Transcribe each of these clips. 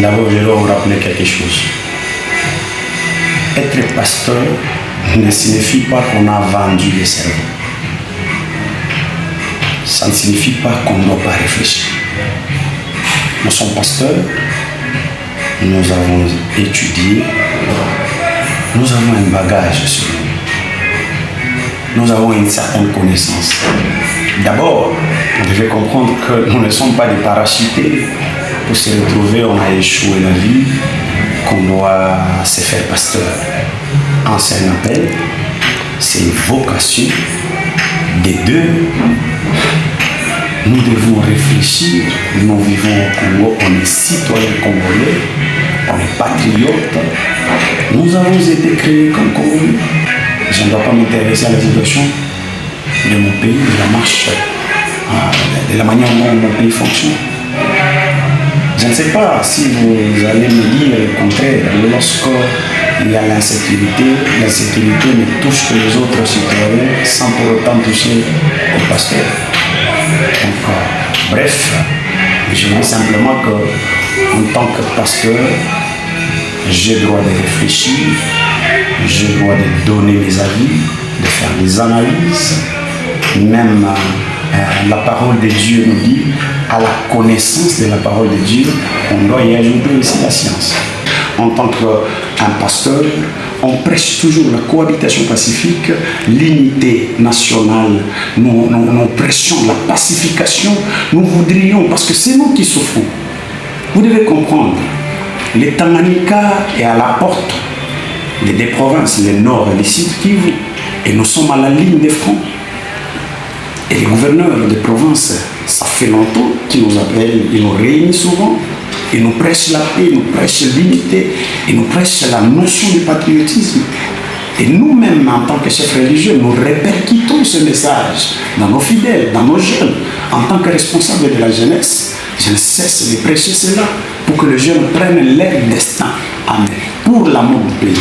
D'abord, je dois vous rappeler quelque chose. Être pasteur ne signifie pas qu'on a vendu le cerveau. Ça ne signifie pas qu'on ne doit pas réfléchir. Nous sommes pasteurs, nous avons étudié, nous avons un bagage sur nous. Nous avons une certaine connaissance. D'abord, on devait comprendre que nous ne sommes pas des parachutés pour se retrouver, on a échoué la vie, qu'on doit se faire pasteur. C'est un appel, c'est une vocation. Des deux, nous devons réfléchir. Nous vivons au Congo, on est citoyens congolais, on est patriotes. Nous avons été créés comme Congolais. Je ne dois pas m'intéresser à la situation de mon pays, de la marche, de la manière dont mon pays fonctionne. Je ne sais pas si vous allez me dire le contraire. Lorsqu'il y a l'insécurité ne touche que les autres citoyens sans pour autant toucher au pasteur. Donc, bref, je dis simplement qu'en tant que pasteur, j'ai le droit de réfléchir, j'ai le droit de donner mes avis, de faire des analyses. Même la parole de Dieu nous dit, à la connaissance de la parole de Dieu, on doit y ajouter aussi la science. En tant qu'un pasteur, on prêche toujours la cohabitation pacifique, l'unité nationale. Nous prêchons la pacification. Nous voudrions, parce que c'est nous qui souffrons. Vous devez comprendre, le Tanganyika est à la porte des deux provinces, le nord et le sud Kivu, et nous sommes à la ligne de front. Et les gouverneurs des provinces, ça fait longtemps qu'ils nous appellent, ils nous réunissent souvent, ils nous prêchent la paix, ils nous prêchent l'unité, ils nous prêchent la notion du patriotisme. Et nous-mêmes, en tant que chefs religieux, nous répercutons ce message dans nos fidèles, dans nos jeunes. En tant que responsable de la jeunesse, je ne cesse de prêcher cela pour que les jeunes prennent leur destin. Amen. Pour l'amour du pays.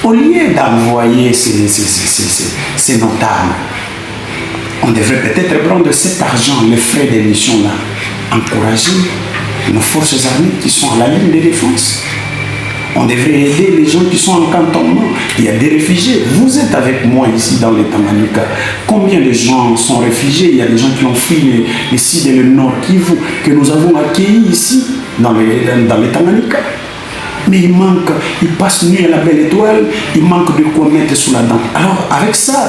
Au lieu d'envoyer ces notables, on devrait peut-être prendre cet argent, les frais d'émission-là, encourager nos forces armées qui sont à la ligne de défense. On devrait aider les gens qui sont en cantonnement. Il y a des réfugiés. Vous êtes avec moi ici dans le Tanganyika. Combien de gens sont réfugiés? Il y a des gens qui ont fui ici dans le Nord Kivu, que nous avons accueillis ici dans le Tanganyika. Mais il manque, il passe nuit à la belle étoile, il manque de quoi mettre sous la dent. Alors avec ça,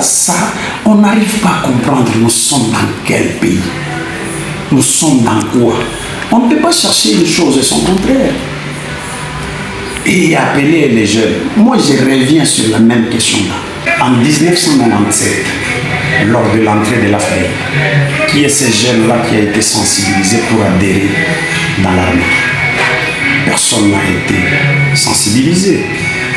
on n'arrive pas à comprendre nous sommes dans quel pays. Nous sommes dans quoi? On ne peut pas chercher une chose et son contraire. Et appeler les jeunes. Moi, je reviens sur la même question-là. En 1997, lors de l'entrée de l'Afrique, qui est ce jeune-là qui a été sensibilisé pour adhérer dans l'armée? Personne n'a été sensibilisé.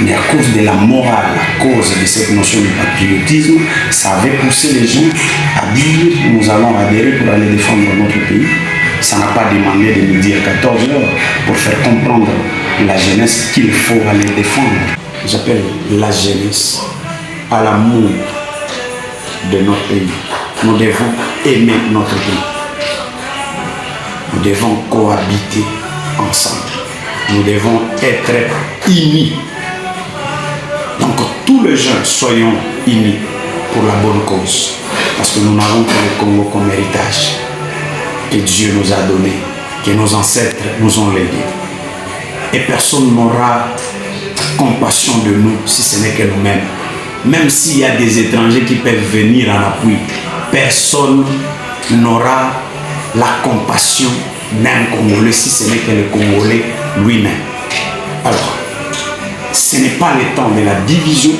Mais à cause de la morale, à cause de cette notion de patriotisme, ça avait poussé les gens à dire nous allons adhérer pour aller défendre notre pays. Ça n'a pas demandé de midi à 14 heures pour faire comprendre la jeunesse qu'il faut aller défendre. J'appelle la jeunesse à l'amour de notre pays. Nous devons aimer notre pays. Nous devons cohabiter ensemble. Nous devons être unis. Donc tous les jeunes, soyons unis pour la bonne cause. Parce que nous n'avons que le Congo comme héritage que Dieu nous a donné, que nos ancêtres nous ont légué. Et personne n'aura compassion de nous si ce n'est que nous-mêmes. Même s'il y a des étrangers qui peuvent venir en appui, personne n'aura la compassion d'un Congolais si ce n'est que le Congolais lui-même. Alors, ce n'est pas le temps de la division,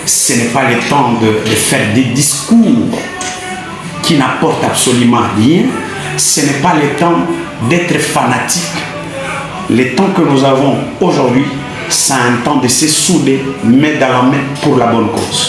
ce n'est pas le temps de faire des discours qui n'apportent absolument rien, ce n'est pas le temps d'être fanatique. Le temps que nous avons aujourd'hui, c'est un temps de se souder, main dans la main pour la bonne cause.